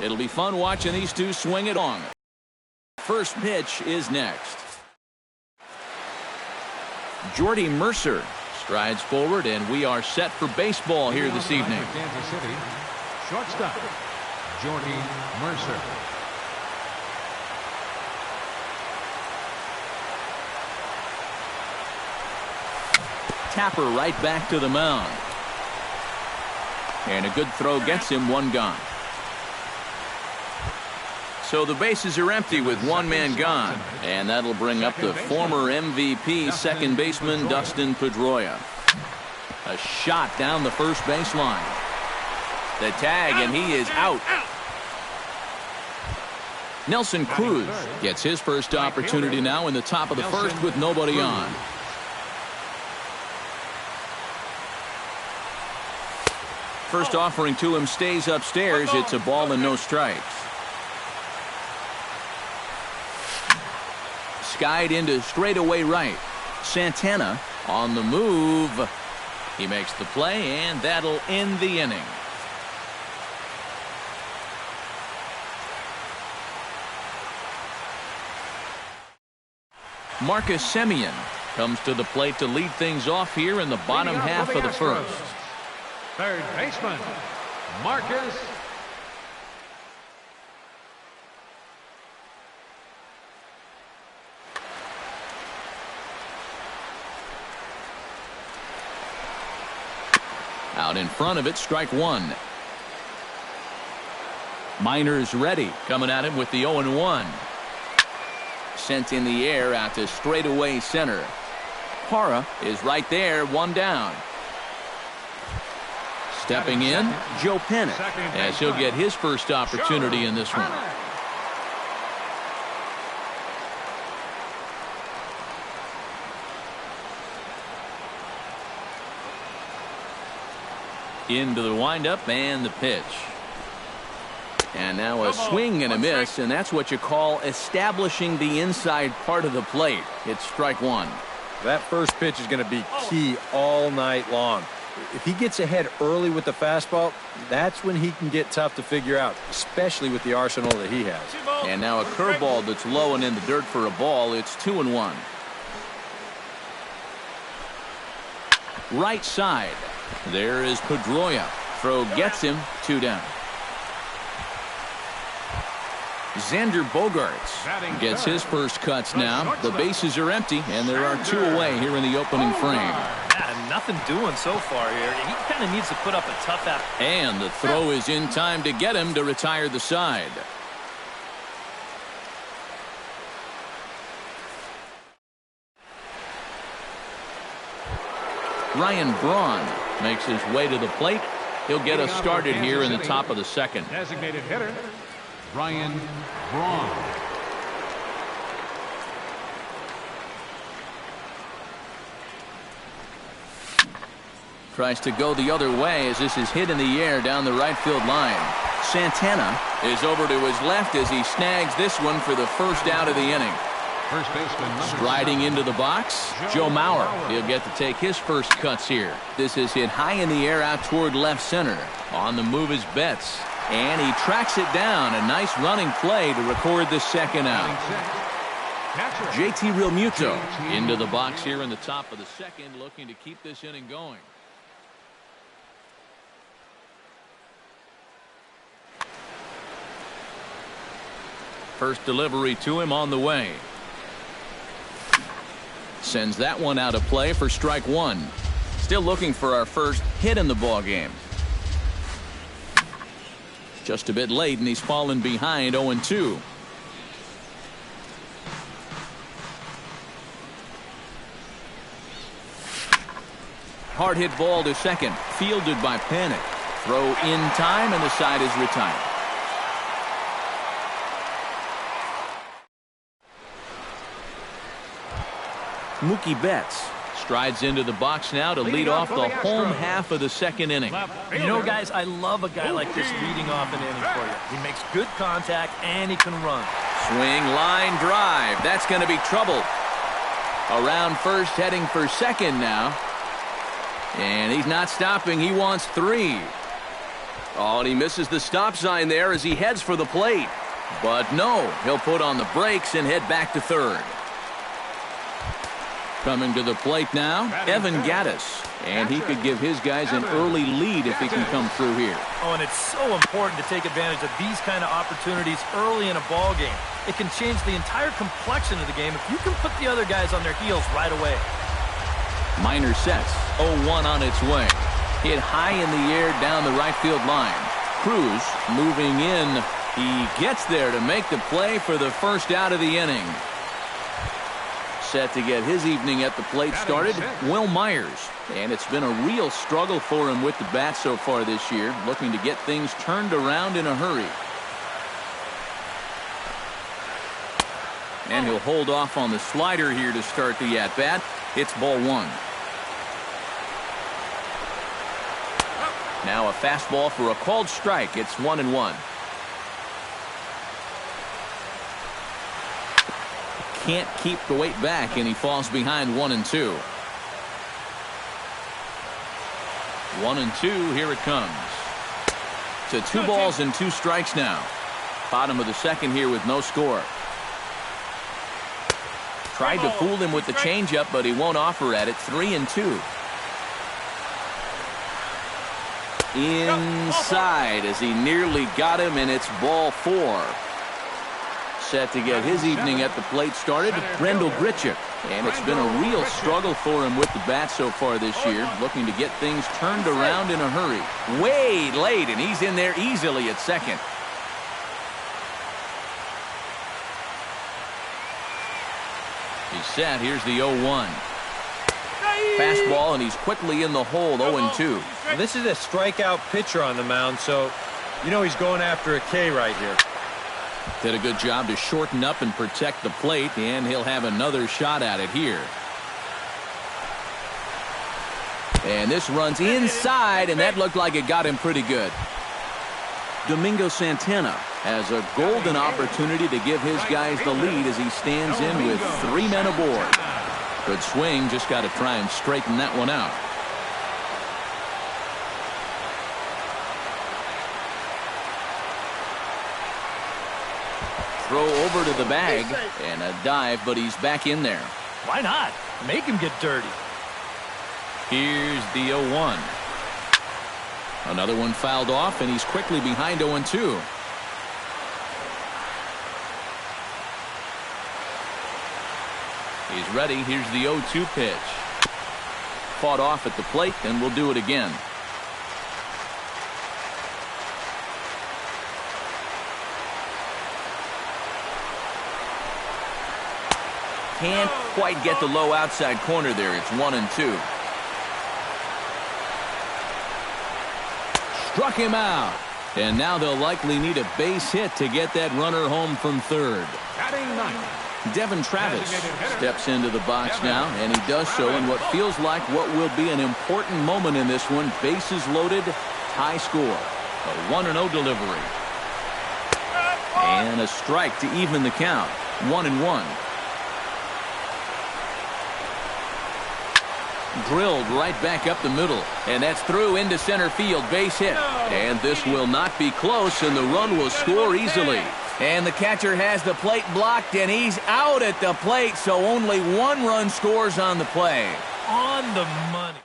It'll be fun watching these two swing it on. First pitch is next. Jordy Mercer strides forward, and we are set for baseball here this evening. Kansas City, shortstop, Jordy Mercer. Tapper right back to the mound. And a good throw gets him one gone. So the bases are empty with one man gone. And that'll bring up the former MVP second baseman Dustin Pedroia. A shot down the first baseline. The tag, and he is out. Nelson Cruz gets his first opportunity now in the top of the first with nobody on. First offering to him stays upstairs. It's a ball and no strikes. Skied into straightaway right. Santana on the move. He makes the play, and that'll end the inning. Marcus Semien comes to the plate to lead things off here in the bottom half of the first. Third baseman, Marcus. Out in front of it, strike one. Minor's ready, coming at him with the 0-1. Sent in the air out to straightaway center. Parra is right there, one down. Stepping in, Joe Pennant, as he'll get his first opportunity in this one. Into the windup and the pitch. And now a swing and a miss, and that's what you call establishing the inside part of the plate. It's strike one. That first pitch is going to be key all night long. If he gets ahead early with the fastball, that's when he can get tough to figure out, especially with the arsenal that he has. And now a curveball that's low and in the dirt for a ball. It's 2-1. Right side. There is Pedroia. Throw gets him, 2 down. Xander Bogaerts gets his first cuts now. The bases are empty, and there are 2 away here in the opening frame. Yeah, nothing doing so far here. He kind of needs to put up a tough effort. And the throw is in time to get him to retire the side. Ryan Braun makes his way to the plate. He'll get us started here in the top of the second. Designated hitter, Ryan Braun. Tries to go the other way as this is hit in the air down the right field line. Santana is over to his left as he snags this one for the first out of the inning. First baseman, striding into the box, Joe Mauer. He'll get to take his first cuts here. This is hit high in the air out toward left center. On the move is Betts. And he tracks it down. A nice running play to record the second out. JT Realmuto into the box here in the top of the second, looking to keep this inning going. First delivery to him on the way. Sends that one out of play for strike one. Still looking for our first hit in the ball game. Just a bit late, and he's fallen behind 0-2. Hard hit ball to second, fielded by Panic. Throw in time, and the side is retired. Mookie Betts strides into the box now to lead off the home half of the second inning. You know, guys, I love a guy like this leading off an inning for you. He makes good contact, and he can run. Swing, line, drive. That's going to be trouble. Around first, heading for second now. And he's not stopping. He wants 3. Oh, and he misses the stop sign there as he heads for the plate. But no, he'll put on the brakes and head back to third. Coming to the plate now, Evan Gaddis. And he could give his guys an early lead if he can come through here. Oh, and it's so important to take advantage of these kind of opportunities early in a ball game. It can change the entire complexion of the game if you can put the other guys on their heels right away. Minor sets, 0-1 on its way. Hit high in the air down the right field line. Cruz moving in. He gets there to make the play for the first out of the inning. Set to get his evening at the plate started, Will Myers. And it's been a real struggle for him with the bat so far this year, looking to get things turned around in a hurry. And he'll hold off on the slider here to start the at-bat. It's ball one. Now a fastball for a called strike. It's 1-1. Can't keep the weight back, and he falls behind 1-2. 1-2, here it comes. To 2 balls and 2 strikes now. Bottom of the second here with no score. Tried to fool him with the changeup, but he won't offer at it. 3-2. Inside as he nearly got him, and it's ball 4. Set to get his evening at the plate started, Brendel Gritchick. And it's been a real struggle for him with the bat so far this year, looking to get things turned around in a hurry. Way late, and he's in there easily at second. He's set. Here's the 0-1. Fastball, and he's quickly in the hole, 0-2. This is a strikeout pitcher on the mound, so you know he's going after a K right here. Did a good job to shorten up and protect the plate, and he'll have another shot at it here. And this runs inside, and that looked like it got him pretty good. Domingo Santana has a golden opportunity to give his guys the lead as he stands in with 3 men aboard. Good swing, just got to try and straighten that one out. Throw over to the bag, and a dive, but he's back in there. Why not? Make him get dirty. Here's the 0-1. Another one fouled off, and he's quickly behind 0-2. He's ready. Here's the 0-2 pitch. Fought off at the plate, and we'll do it again. Can't quite get the low outside corner there. It's 1-2. Struck him out. And now they'll likely need a base hit to get that runner home from third. Devin Travis steps into the box now, and he does so in what feels like what will be an important moment in this one. Bases loaded, high score. A 1-0 delivery. And a strike to even the count. 1-1. Drilled right back up the middle, and that's through into center field. Base hit, and this will not be close, and the run will score easily. And the catcher has the plate blocked, and he's out at the plate, so only 1 run scores on the play. On the money.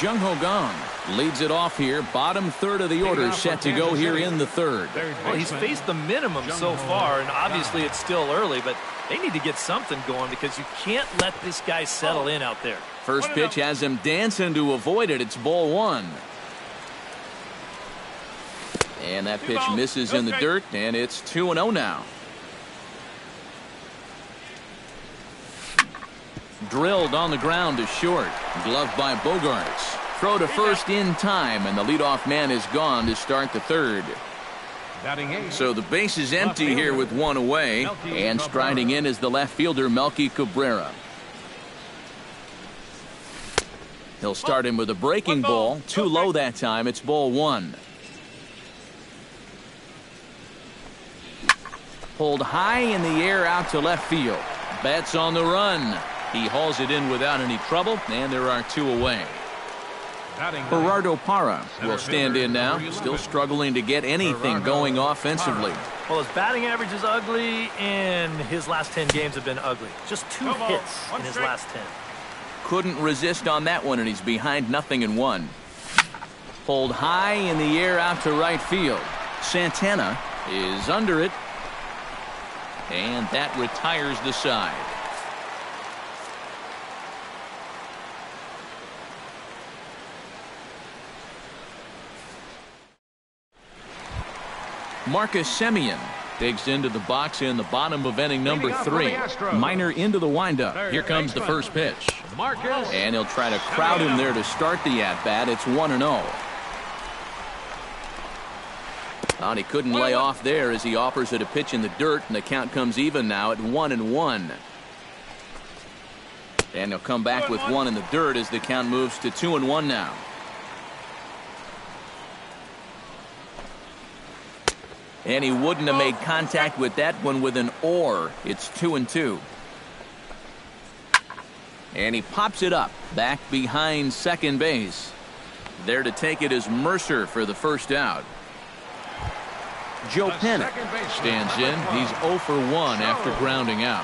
Jung Ho Gong leads it off here. Bottom third of the order set to go here in the third. Well, he's faced the minimum so far, and obviously it's still early, but they need to get something going because you can't let this guy settle in out there. First pitch has him dancing to avoid it. It's ball 1. And that pitch misses in the dirt, and it's 2-0 now. Drilled on the ground to short. Gloved by Bogarts. Throw to first in time, and the leadoff man is gone to start the third. So the base is empty here with 1 away, and striding in is the left fielder Melky Cabrera. He'll start him with a breaking ball. Too low that time. It's ball 1. Pulled high in the air out to left field. Betts on the run. He hauls it in without any trouble, and there are 2 away. Gerardo Parra will stand in now, still struggling to get anything going offensively. Well, his batting average is ugly, and his last 10 games have been ugly. Just 2 hits in his last 10. Couldn't resist on that one, and he's behind 0-1. Pulled high in the air out to right field. Santana is under it, and that retires the side. Marcus Semien digs into the box in the bottom of inning number 3. Minor into the windup. Here comes the first pitch. And he'll try to crowd him there to start the at-bat. It's 1-0. Thought he couldn't lay off there as he offers it a pitch in the dirt, and the count comes even now at 1-1. And he'll come back with 1 in the dirt as the count moves to 2-1 now. And he wouldn't have made contact with that one with an or. It's 2-2. And he pops it up back behind second base. There to take it is Mercer for the first out. Joe Pennant stands in. He's 0 for 1 after grounding out.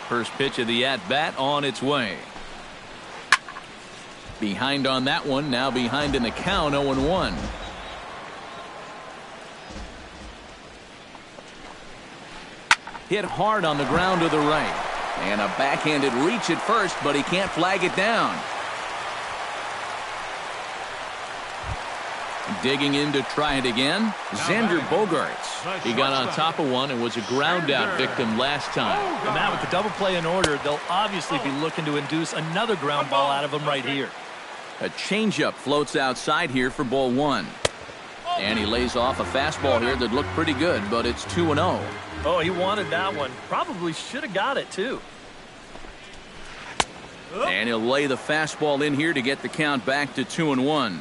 First pitch of the at-bat on its way. Behind on that one. Now behind in the count, 0-1. Hit hard on the ground to the right. And a backhanded reach at first, but he can't flag it down. Digging in to try it again, Xander Bogaerts. He got on top of one and was a ground out victim last time. And now with the double play in order, they'll obviously be looking to induce another ground ball out of him right here. A changeup floats outside here for ball 1. And he lays off a fastball here that looked pretty good, but it's 2-0. Oh, he wanted that one. Probably should have got it, too. And he'll lay the fastball in here to get the count back to 2-1.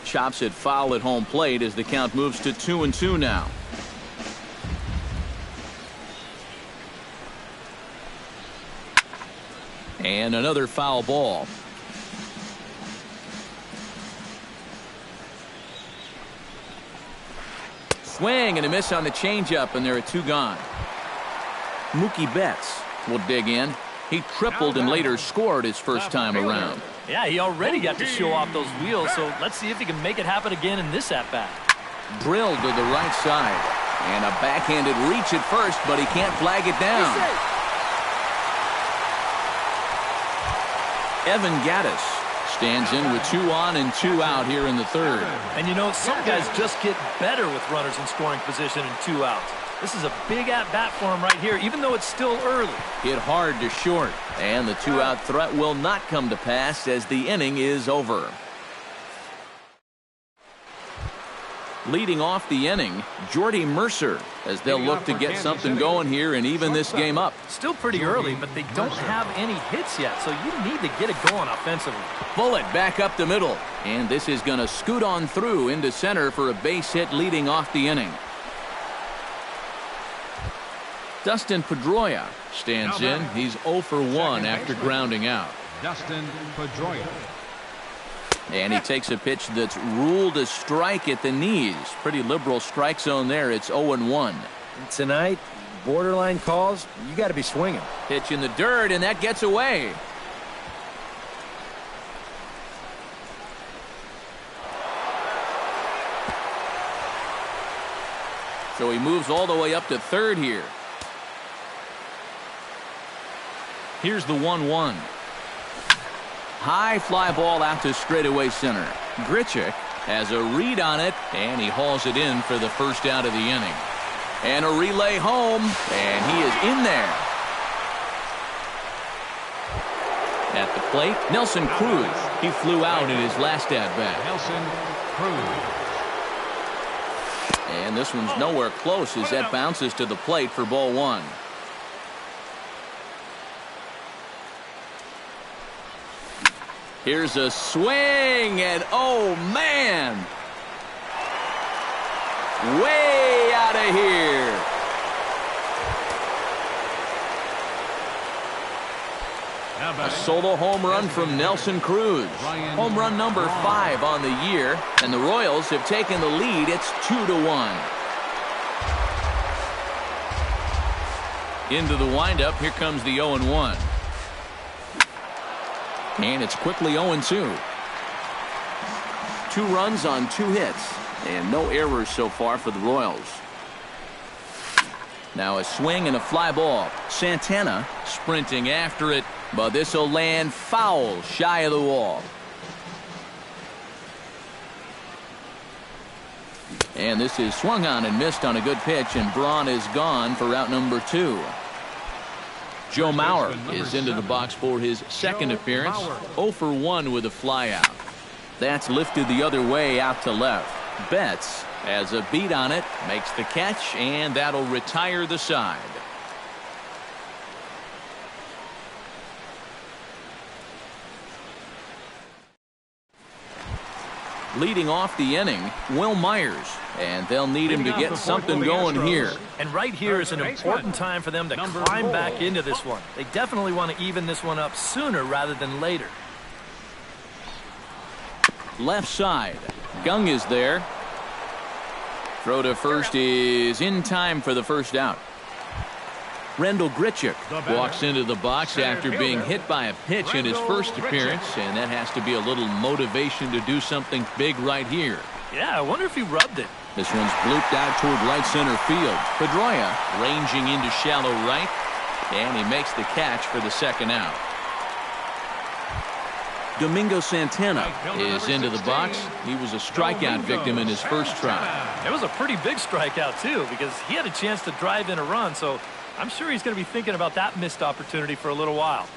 Chops it foul at home plate as the count moves to 2-2 now. And another foul ball. Swing and a miss on the changeup, and there are 2 gone. Mookie Betts will dig in. He tripled and later scored his first time around. Yeah, he already got to show off those wheels, so let's see if he can make it happen again in this at-bat. Drilled to the right side. And a backhanded reach at first, but he can't flag it down. Evan Gattis stands in with 2 on and 2 out here in the third. And you know, some guys just get better with runners in scoring position and 2 outs. This is a big at-bat for him right here, even though it's still early. Hit hard to short. And the 2-out threat will not come to pass as the inning is over. Leading off the inning, Jordy Mercer, as they'll look to get something going here and even this game up. Still pretty early, but they don't have any hits yet, so you need to get it going offensively. Bullet back up the middle. And this is going to scoot on through into center for a base hit leading off the inning. Dustin Pedroia stands in. He's 0 for 1 after grounding out. Dustin Pedroia. And he takes a pitch that's ruled a strike at the knees. Pretty liberal strike zone there. It's 0-1. Tonight, borderline calls, you got to be swinging. Pitch in the dirt, and that gets away. So he moves all the way up to third here. Here's the 1-1. High fly ball out to straightaway center. Grichuk has a read on it, and he hauls it in for the first out of the inning. And a relay home, and he is in there. At the plate, Nelson Cruz. He flew out in his last at-bat. Nelson Cruz. And this one's nowhere close as that bounces to the plate for ball 1. Here's a swing, and oh man! Way out of here. A solo home run from Nelson Cruz. Home run number 5 on the year, and the Royals have taken the lead. It's 2-1. Into the windup, here comes the 0-1. And it's quickly 0-2. 2 runs on 2 hits, and no errors so far for the Royals. Now a swing and a fly ball. Santana sprinting after it, but this will land foul shy of the wall. And this is swung on and missed on a good pitch, and Braun is gone for out number 2. Joe Mauer is into the box for his second appearance. 0 for 1 with a flyout. That's lifted the other way out to left. Betts has a beat on it, makes the catch, and that'll retire the side. Leading off the inning, Will Myers, and they'll need him to get something going here. And right here is an important time for them to climb back into this one. They definitely want to even this one up sooner rather than later. Left side, Gung is there. Throw to first is in time for the first out. Rendell Grichuk walks into the box after being hit by a pitch in his first appearance, and that has to be a little motivation to do something big right here. Yeah, I wonder if he rubbed it. This one's blooped out toward right center field. Pedroia ranging into shallow right, and he makes the catch for the second out. Domingo Santana is into the box. He was a strikeout victim in his first try. It was a pretty big strikeout, too, because he had a chance to drive in a run, so I'm sure he's going to be thinking about that missed opportunity for a little while.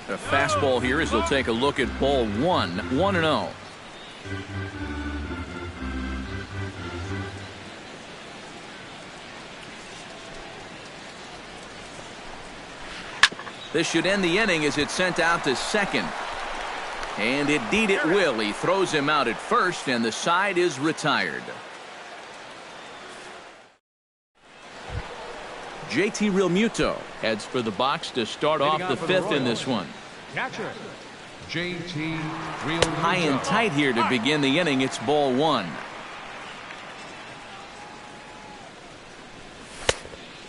A fastball here as he'll take a look at ball 1, 1-0. This should end the inning as it's sent out to second. And indeed it will. He throws him out at first, and the side is retired. JT Realmuto heads for the box to start off the 5th in this one. Catcher, JT Realmuto. High and tight here to begin the inning. It's ball 1.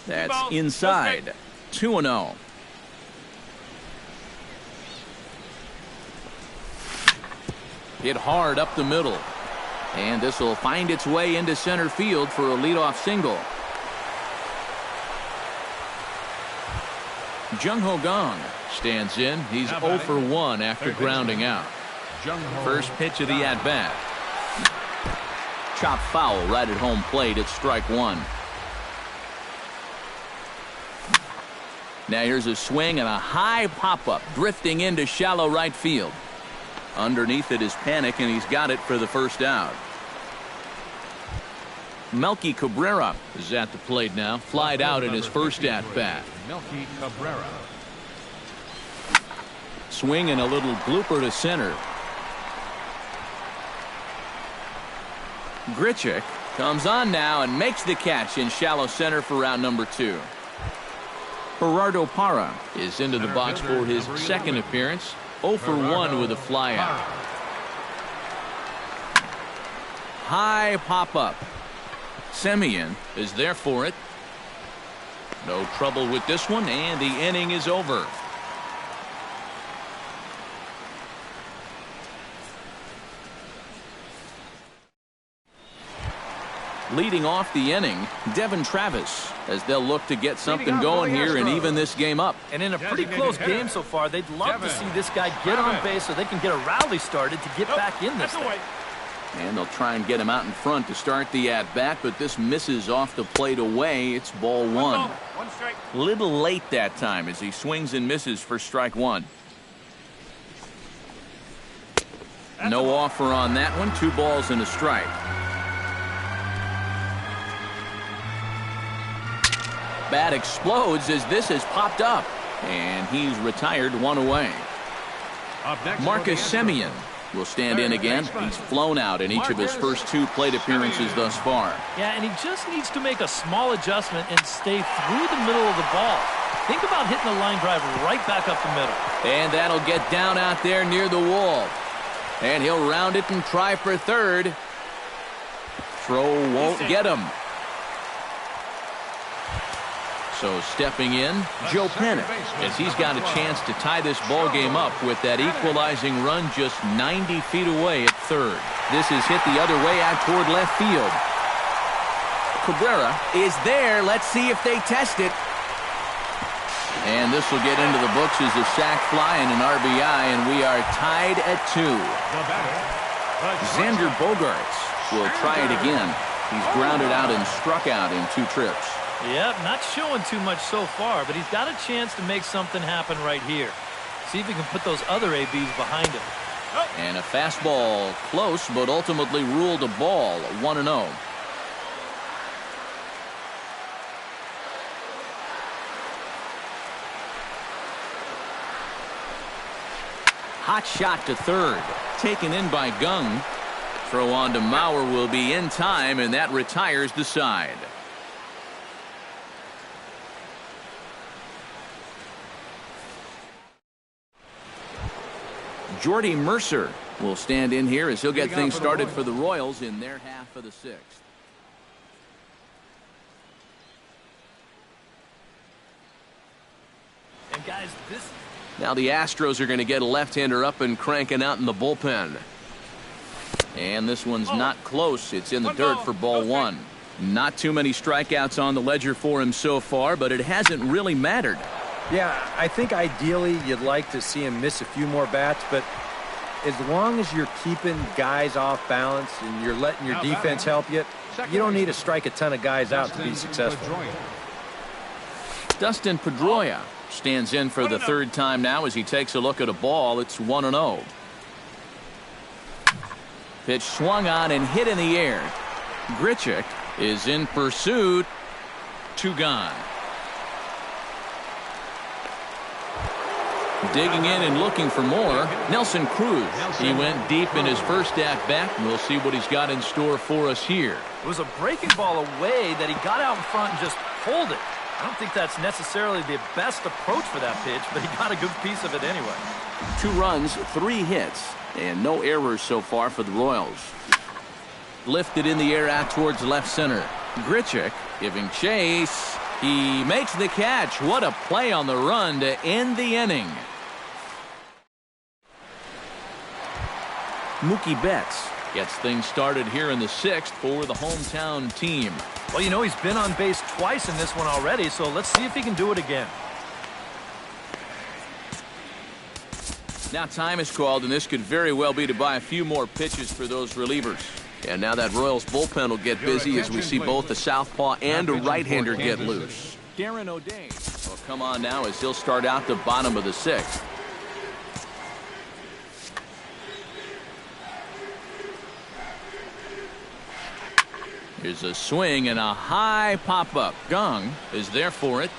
That's inside. 2-0. Hit hard up the middle. And this will find its way into center field for a leadoff single. Jung Ho Gong stands in. He's 0 for 1 after grounding out. First pitch of the at-bat. Chop foul right at home plate. It's strike 1. Now here's a swing and a high pop-up drifting into shallow right field. Underneath it is Panic, and he's got it for the first out. Melky Cabrera is at the plate now. Flied out in his first at-bat. Melky Cabrera. Swing and a little blooper to center. Grichuk comes on now and makes the catch in shallow center for round number 2. Gerardo Parra is into the box for his second appearance. 0 for 1 with a flyout. High pop-up. Semien is there for it. No trouble with this one, and the inning is over. Leading off the inning, Devin Travis, as they'll look to get something going here and even this game up. And in a pretty close game so far, they'd love to see this guy get on base so they can get a rally started to get back in this thing. And they'll try and get him out in front to start the at-bat, but this misses off the plate away. It's ball 1. Little late that time as he swings and misses for strike 1. No offer on that one. 2 balls and a strike. Bat explodes as this has popped up, and he's retired 1 away. Marcus Semien will stand in again. He's flown out in each of his first 2 plate appearances thus far. Yeah, and he just needs to make a small adjustment and stay through the middle of the ball. Think about hitting a line drive right back up the middle. And that'll get down out there near the wall. And he'll round it and try for third. Throw won't get him. So stepping in, Joe Pennant, as he's got a chance to tie this ball game up with that equalizing run just 90 feet away at third. This is hit the other way out toward left field. Cabrera is there. Let's see if they test it. And this will get into the books as a sac fly and an RBI, and we are tied at 2. Xander Bogaerts will try it again. He's grounded out and struck out in 2 trips. Yep, not showing too much so far, but he's got a chance to make something happen right here. See if he can put those other ABs behind him. And a fastball close, but ultimately ruled a ball, 1-0. Hot shot to third, taken in by Gung. Throw on to Mauer will be in time, and that retires the side. Jordy Mercer will stand in here as he'll get things started for the Royals in their half of the 6th. And guys, this... Now the Astros are going to get a left-hander up and cranking out in the bullpen. And this one's not close. It's in the dirt for ball 1. Not too many strikeouts on the ledger for him so far, but it hasn't really mattered. Yeah, I think ideally you'd like to see him miss a few more bats, but as long as you're keeping guys off balance and you're letting your defense help you, you don't need to strike a ton of guys out to be successful. Dustin Pedroia stands in for the 3rd time now as he takes a look at a ball. It's 1-0. Pitch swung on and hit in the air. Grichuk is in pursuit. 2 gone. Digging in and looking for more, Nelson Cruz. He went deep in his first at-bat, and we'll see what he's got in store for us here. It was a breaking ball away that he got out in front and just pulled it. I don't think that's necessarily the best approach for that pitch, but he got a good piece of it anyway. 2 runs, 3 hits, and no errors so far for the Royals. Lifted in the air out towards left center. Grichuk giving chase. He makes the catch. What a play on the run to end the inning. Mookie Betts gets things started here in the 6th for the hometown team. Well, you know, he's been on base twice in this one already, so let's see if he can do it again. Now time is called, and this could very well be to buy a few more pitches for those relievers. And now that Royals bullpen will get busy as we see both a southpaw and a right-hander get loose. Darren O'Day will come on now as he'll start out the bottom of the 6th. Here's a swing and a high pop-up. Gung is there for it.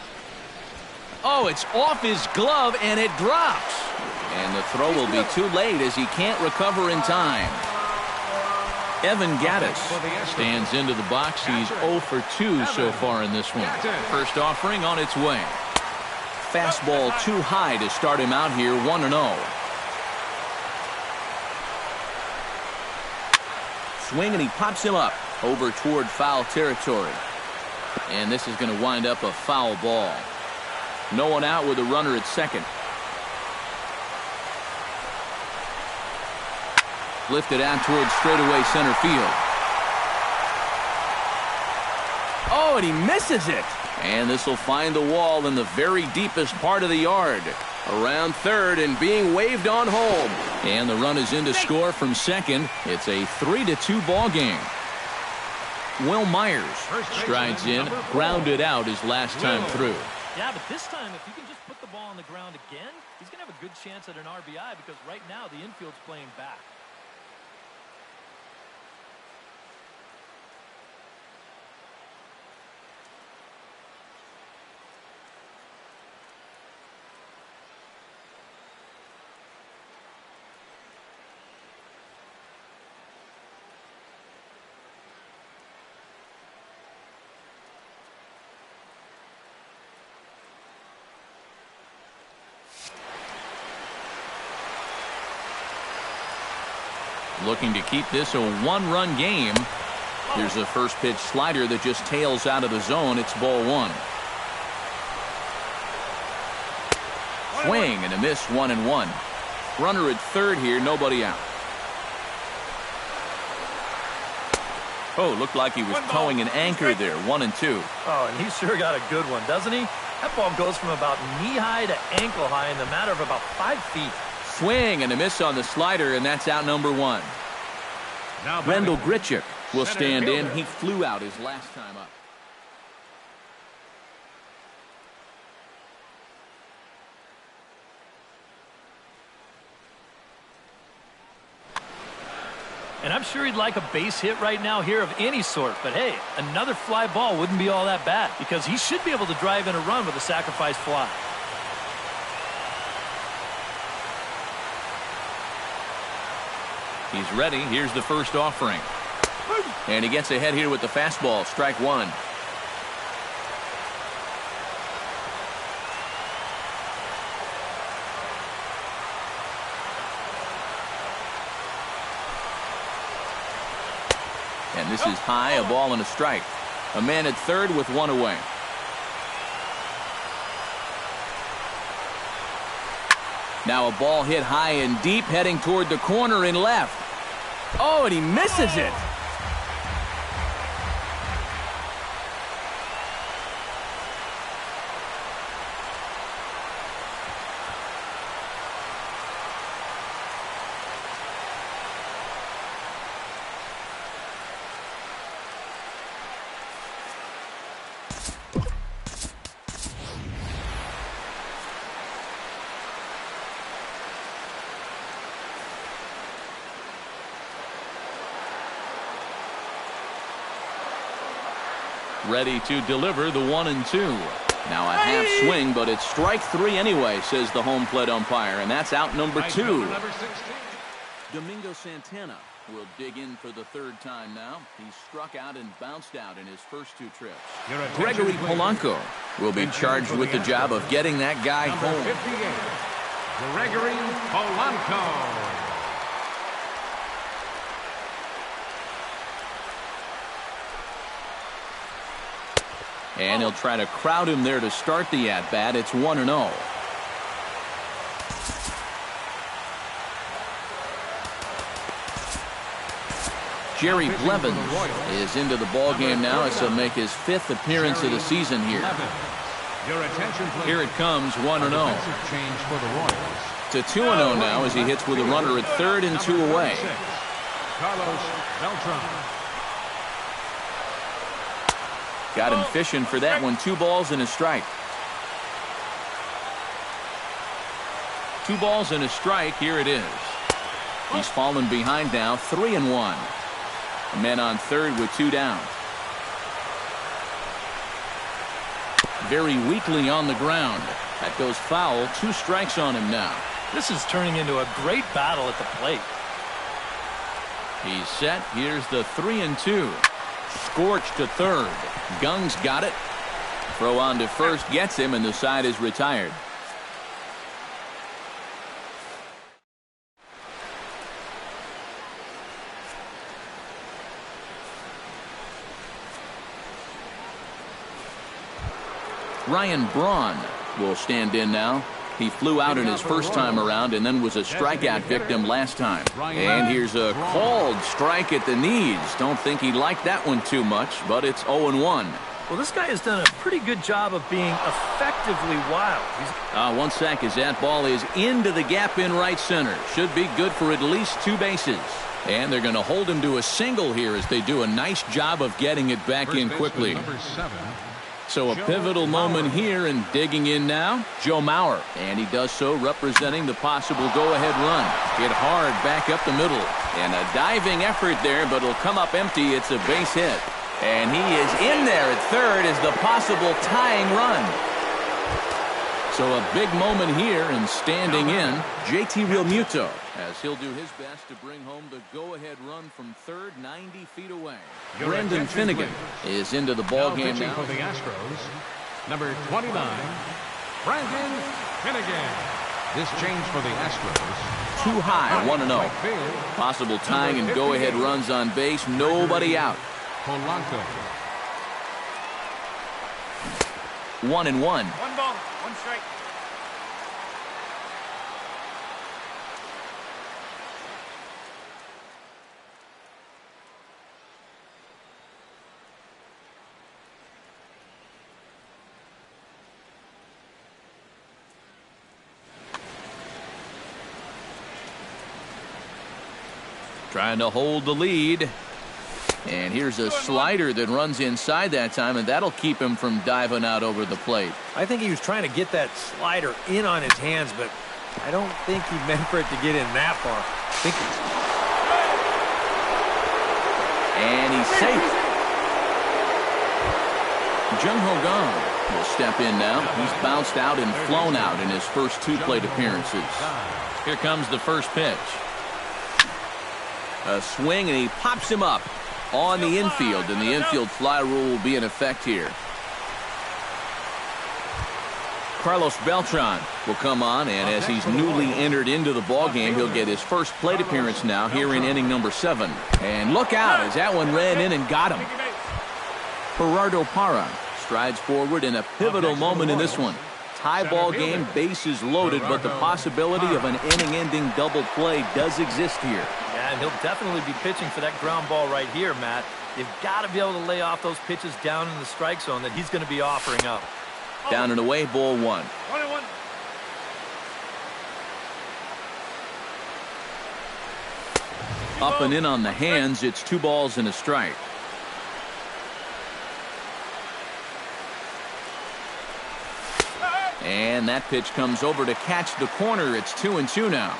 Oh, it's off his glove, and it drops. And the throw will be too late as he can't recover in time. Evan Gattis stands into the box. He's 0 for 2 so far in this one. First offering on its way. Fastball too high to start him out here, 1-0. Swing, and he pops him up over toward foul territory. And this is going to wind up a foul ball. No one out with a runner at second. Lifted out towards straightaway center field. Oh, and he misses it. And this will find the wall in the very deepest part of the yard. Around third and being waved on home. And the run is in to score from second. It's a 3-2 ball game. Will Myers strides in, grounded out his last time through. Yeah, but this time, if he can just put the ball on the ground again, he's going to have a good chance at an RBI because right now the infield's playing back. Looking to keep this a one-run game. Here's a first pitch slider that just tails out of the zone. It's ball one. Swing and a miss, 1-1. Runner at third here, nobody out. Oh, looked like he was towing an anchor there, 1-2. Oh, and he sure got a good one, doesn't he? That ball goes from about knee-high to ankle-high in the matter of about 5 feet. Swing and a miss on the slider, and that's out number one. Randall Grichuk will stand in. He flew out his last time up. And I'm sure he'd like a base hit right now here of any sort. But, hey, another fly ball wouldn't be all that bad because he should be able to drive in a run with a sacrifice fly. He's ready. Here's the first offering. And he gets ahead here with the fastball. Strike one. And this is high, a ball and a strike. A man at third with one away. Now a ball hit high and deep, heading toward the corner in left. Oh, and he misses it. Ready to deliver the 1-2. Now a half swing, but it's strike three anyway, says the home plate umpire, and that's out number two. Domingo Santana will dig in for the third time now. He struck out and bounced out in his first two trips. Gregory Polanco will be charged with the job of getting that guy home. 58, Gregory Polanco. And he'll try to crowd him there to start the at-bat. It's 1-0. Jerry Blevins is into the ballgame now as he'll make his fifth appearance of the season here. Here it comes, 1-0. To 2-0 now as he hits with a runner at third and two away. Carlos Beltran. Got him fishing for that one. 2 balls and a strike. 2 balls and a strike. Here it is. He's fallen behind now. 3-1. A man on third with 2 down. Very weakly on the ground. That goes foul. 2 strikes on him now. This is turning into a great battle at the plate. He's set. Here's the 3-2. Scorched to third. Gung's got it. Throw on to first gets him, and the side is retired. Ryan Braun will stand in now. He flew out in his first time around and then was a strikeout victim last time. And here's a called strike at the knees. Don't think he liked that one too much, but it's 0-1. Well, this guy has done a pretty good job of being effectively wild. One sack as that ball is into the gap in right center. Should be good for at least 2 bases. And they're going to hold him to a single here as they do a nice job of getting it back in quickly. So a pivotal moment here, and digging in now, Joe Mauer. And he does so representing the possible go-ahead run. Hit hard back up the middle. And a diving effort there, but it'll come up empty. It's a base hit. And he is in there at third as the possible tying run. So a big moment here, and standing in, JT Realmuto, as he'll do his best to bring home the go-ahead run from third, 90 feet away. Brandon Finnegan is into the ballgame now. For the Astros, number 29, Brandon Finnegan. This change for the Astros. too high, 1-0. Possible tying and go-ahead runs on base, nobody out. 1-1. 1 ball, 1 strike. Trying to hold the lead. And here's a slider that runs inside that time, and that'll keep him from diving out over the plate. I think he was trying to get that slider in on his hands, but I don't think he meant for it to get in that far. And he's safe. Jung Ho Gong will step in now. He's bounced out and flown out in his first 2 plate appearances. Here comes the first pitch. A swing, and he pops him up on the infield, and the infield fly rule will be in effect here. Carlos Beltran will come on, and as he's newly entered into the ballgame, he'll get his first plate appearance now here in inning number 7. And look out as that one ran in and got him. Gerardo Parra strides forward in a pivotal moment in this one. Tie ball game, bases loaded, but the possibility of an inning-ending double play does exist here. Yeah, and he'll definitely be pitching for that ground ball right here, Matt. You've got to be able to lay off those pitches down in the strike zone that he's going to be offering up. Down and away, ball 1. 1-1. Up and in on the hands, it's 2 balls and a strike. And that pitch comes over to catch the corner. It's 2-2 now.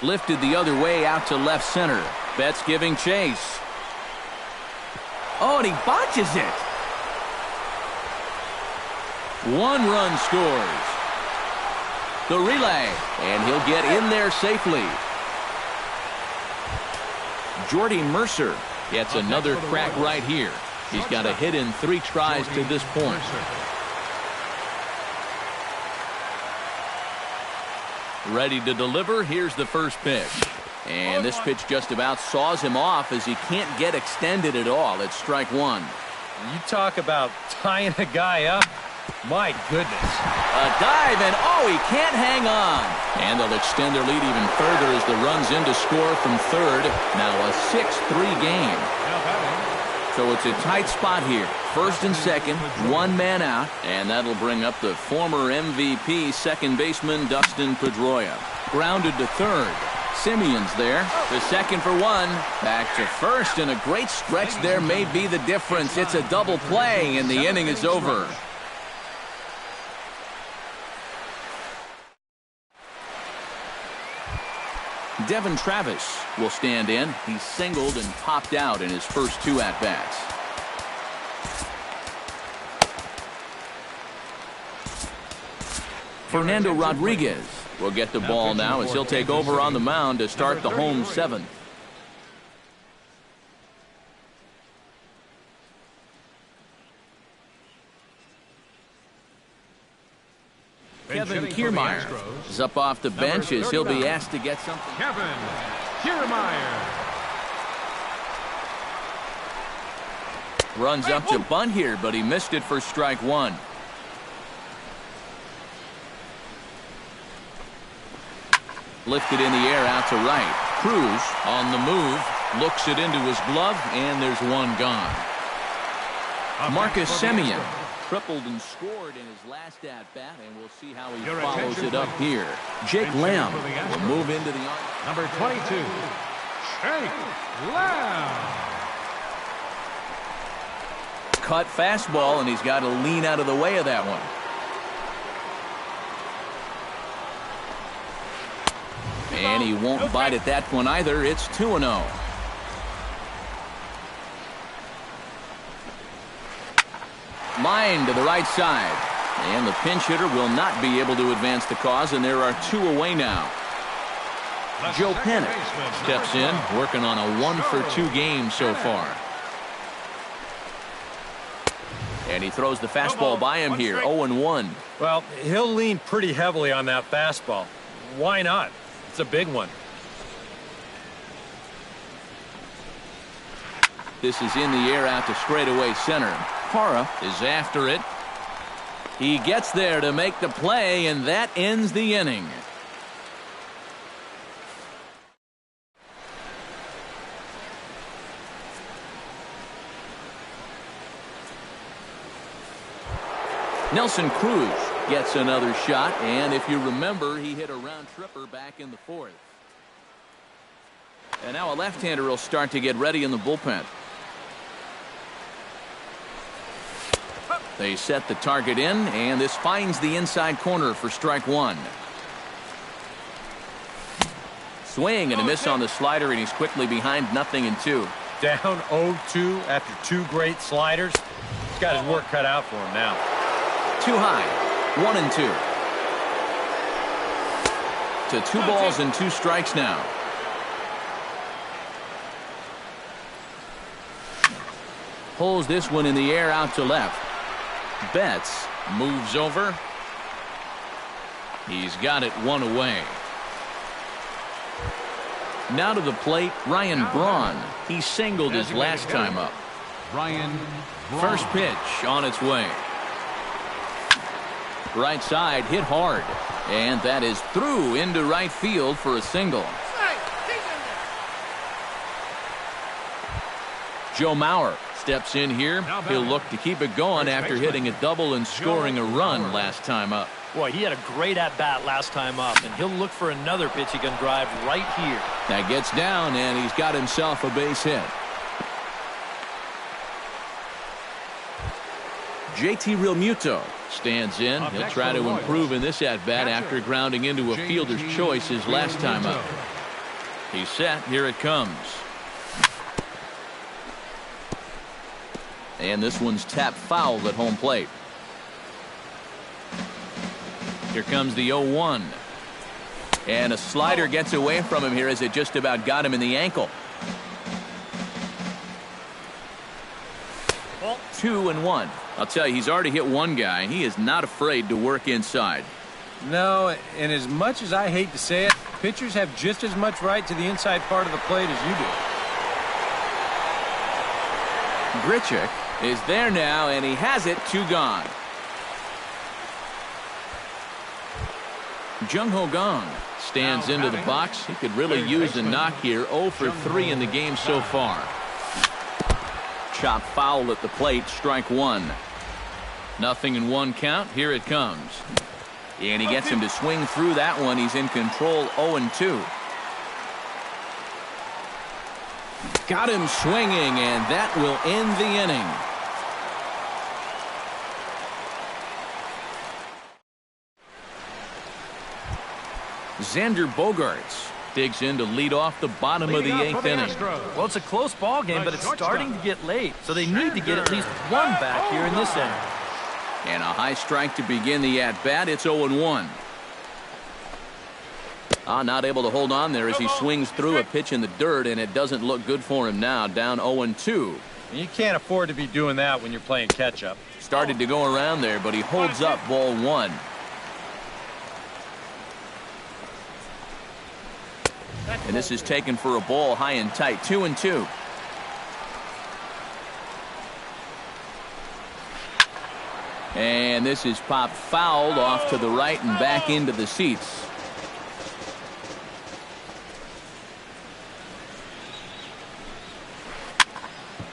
Lifted the other way out to left center. Betts giving chase. Oh, and he botches it. 1 run scores. The relay, and he'll get in there safely. Jordy Mercer gets another crack right here. He's got a hit in 3 tries to this point. Ready to deliver. Here's the first pitch. And this pitch just about saws him off as he can't get extended at all. It's strike 1. You talk about tying a guy up. My goodness. A dive, and oh, he can't hang on. And they'll extend their lead even further as the run's in to score from third. Now a 6-3 game. So it's a tight spot here. First and second, 1 man out, and that'll bring up the former MVP second baseman Dustin Pedroia. Grounded to third. Simeon's there. The second for 1. Back to first, and a great stretch there may be the difference. It's a double play, and the inning is over. Devin Travis will stand in. He's singled and popped out in his first 2 at-bats. Fernando Rodriguez will get the ball now as he'll take over on the mound to start the home 7th. Kevin Kiermaier is up off the bench as he'll be asked to get something. Kevin Kiermaier. Runs up to bunt here, but he missed it for strike 1. Lifted in the air out to right. Cruz on the move, looks it into his glove, and there's 1 gone. Marcus Semien tripled and scored in his last at-bat, and we'll see how he follows it up here. Jake Lamb will move into the arm. Number 22, Jake Lamb. Cut fastball, and he's got to lean out of the way of that one. And he won't bite at that one either. It's 2-0. Line to the right side. And the pinch hitter will not be able to advance the cause, and there are 2 away now. Joe Pennant steps in, working on a 1-for-2 game so far. And he throws the fastball by him here, 0-1. Well, he'll lean pretty heavily on that fastball. Why not? It's a big one. This is in the air out to straightaway center. Parra is after it. He gets there to make the play, and that ends the inning. Nelson Cruz gets another shot, and if you remember, he hit a round tripper back in the fourth. And now a left-hander will start to get ready in the bullpen. They set the target in, and this finds the inside corner for strike one. Swing and a miss on the slider, and he's quickly behind 0-2. Down 0-2 after two great sliders. He's got his work cut out for him now. Too high, 1-2. To 2 balls and 2 strikes now. Pulls this one in the air out to left. Betts moves over. He's got it 1 away. Now to the plate, Ryan Braun. He singled his last time up. Ryan Braun. First pitch on its way. Right side hit hard. And that is through into right field for a single. Joe Mauer steps in here. He'll look to keep it going after hitting a double and scoring a run last time up. Boy, he had a great at-bat last time up, and he'll look for another pitch he can drive right here. That gets down, and he's got himself a base hit. JT Realmuto stands in. He'll try to improve in this at-bat after grounding into a fielder's choice his last time up. He's set. Here it comes. And this one's tapped foul at home plate. Here comes the 0-1. And a slider gets away from him here as it just about got him in the ankle. 2-1. I'll tell you, he's already hit one guy, and he is not afraid to work inside. No, and as much as I hate to say it, pitchers have just as much right to the inside part of the plate as you do. Grichuk is there now, and he has it. 2 gone. Jung Ho Gong stands into the box. He could really use a knock here. 0 for 3 in the game so far. Chop foul at the plate. Strike 1. 0-1 count. Here it comes. And he gets him to swing through that one. He's in control. 0-2. Got him swinging, and that will end the inning. Xander Bogaerts digs in to lead off the bottom of the 8th inning. Well, it's a close ball game, but it's starting to get late, so they need to get at least one back here in this inning. And a high strike to begin the at-bat. It's 0-1. Not able to hold on there as he swings through a pitch in the dirt, and it doesn't look good for him now. Down 0-2. You can't afford to be doing that when you're playing catch-up. Started to go around there, but he holds up. Ball 1. And this is taken for a ball high and tight. 2-2. And this is popped fouled off to the right and back into the seats.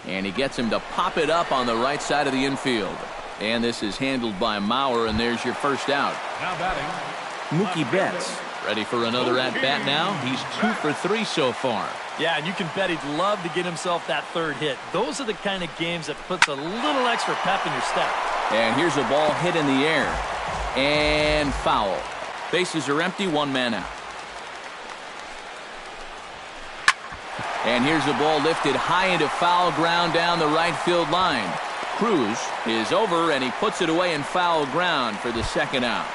And he gets him to pop it up on the right side of the infield. And this is handled by Mauer, and there's your first out. Now batting, Mookie Betts ready for another at-bat now. He's 2 for 3 so far. Yeah, and you can bet he'd love to get himself that third hit. Those are the kind of games that puts a little extra pep in your step. And here's a ball hit in the air. And foul. Bases are empty, 1 man out. And here's a ball lifted high into foul ground down the right field line. Cruz is over, and he puts it away in foul ground for the second out.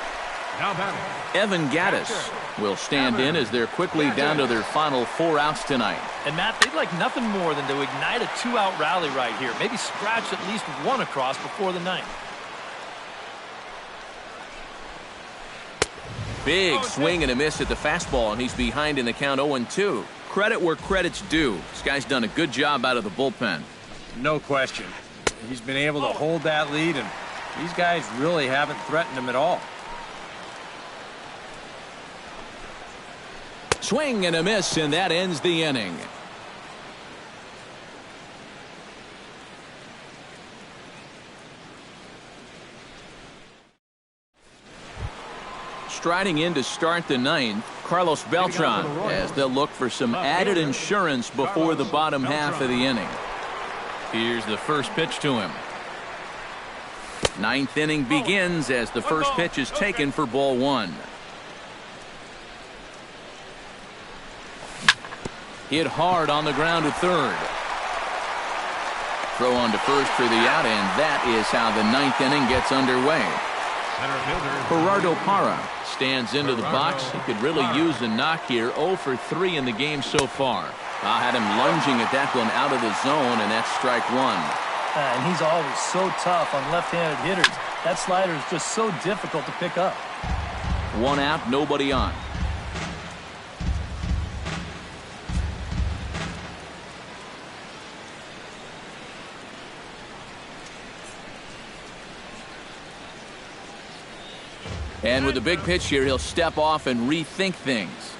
Now batting. Evan Gaddis will stand in as they're quickly down to their final 4 outs tonight. And, Matt, they'd like nothing more than to ignite a 2-out rally right here. Maybe scratch at least one across before the 9th. Big swing and a miss at the fastball, and he's behind in the count 0-2. Credit where credit's due. This guy's done a good job out of the bullpen. No question. He's been able to hold that lead, and these guys really haven't threatened him at all. Swing and a miss, and that ends the inning. Striding in to start the 9th, Carlos Beltran, as they'll look for some added insurance before the bottom half of the inning. Here's the first pitch to him. 9th inning begins as the first pitch is taken for ball 1. Hit hard on the ground to third. Throw on to first for the out, and that is how the 9th inning gets underway. Gerardo Parra stands into the box. He could really use a knock here. 0 for 3 in the game so far. I had him lunging at that one out of the zone, and that's strike 1. And he's always so tough on left-handed hitters. That slider is just so difficult to pick up. 1 out, nobody on. And with a big pitch here, he'll step off and rethink things.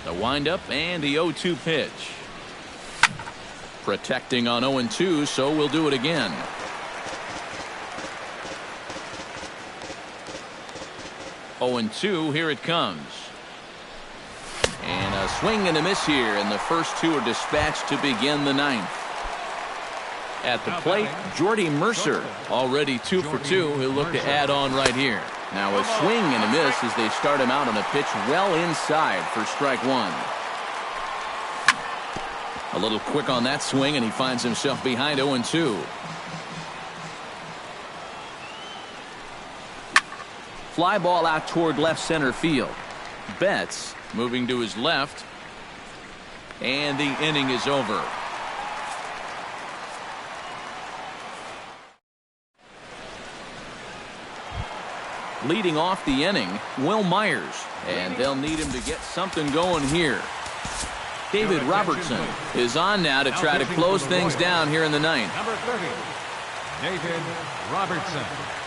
The windup and the 0-2 pitch. Protecting on 0-2, so we'll do it again. Oh and 2, here it comes. And a swing and a miss here, and the first 2 are dispatched to begin the 9th. At the plate, Jordy Mercer, already 2 for 2. He'll look to add on right here. Now a swing and a miss as they start him out on a pitch well inside for strike 1. A little quick on that swing, and he finds himself behind 0-2. Fly ball out toward left center field. Betts moving to his left, and the inning is over. Leading off the inning, Will Myers, and they'll need him to get something going here. David Robertson is on now to try to close things down here in the 9th. Number 30, David Robertson,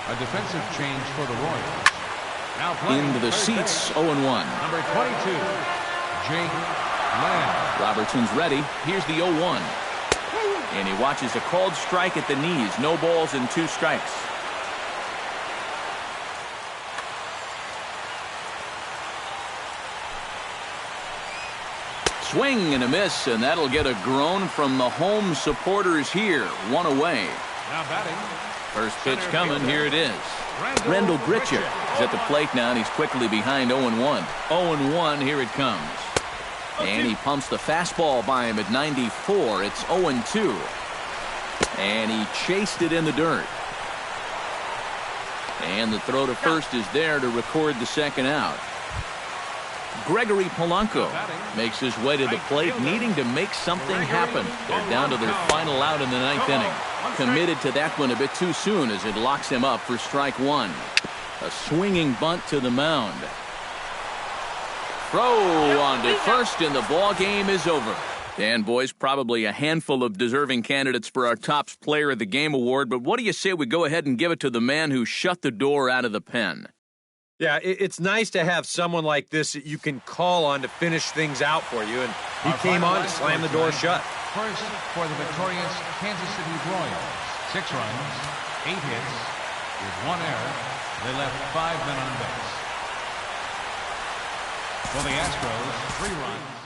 a defensive change for the Royals. Now into the seats, 0-1. Number 22, Jake Lamb. Robertson's ready. Here's the 0-1. And he watches a called strike at the knees. No balls and 2 strikes. Swing and a miss, and that'll get a groan from the home supporters here. 1 away. Now batting. First pitch coming. Here it is. Rendell Gritcher is at the plate now, and he's quickly behind 0-1. 0-1, here it comes. And he pumps the fastball by him at 94. It's 0-2. And he chased it in the dirt. And the throw to first is there to record the second out. Gregory Polanco makes his way to the plate, needing to make something happen. They're down to their final out in the 9th inning. Committed to that one a bit too soon as it locks him up for strike 1. A swinging bunt to the mound. Throw on to first, and the ball game is over. And boys, probably a handful of deserving candidates for our top player of the game award, but what do you say we go ahead and give it to the man who shut the door out of the pen? Yeah, it's nice to have someone like this that you can call on to finish things out for you, and he came on to slam the door shut. First for the victorious Kansas City Royals. 6 runs, 8 hits, with 1 error. They left 5 men on base. For the Astros, 3 runs.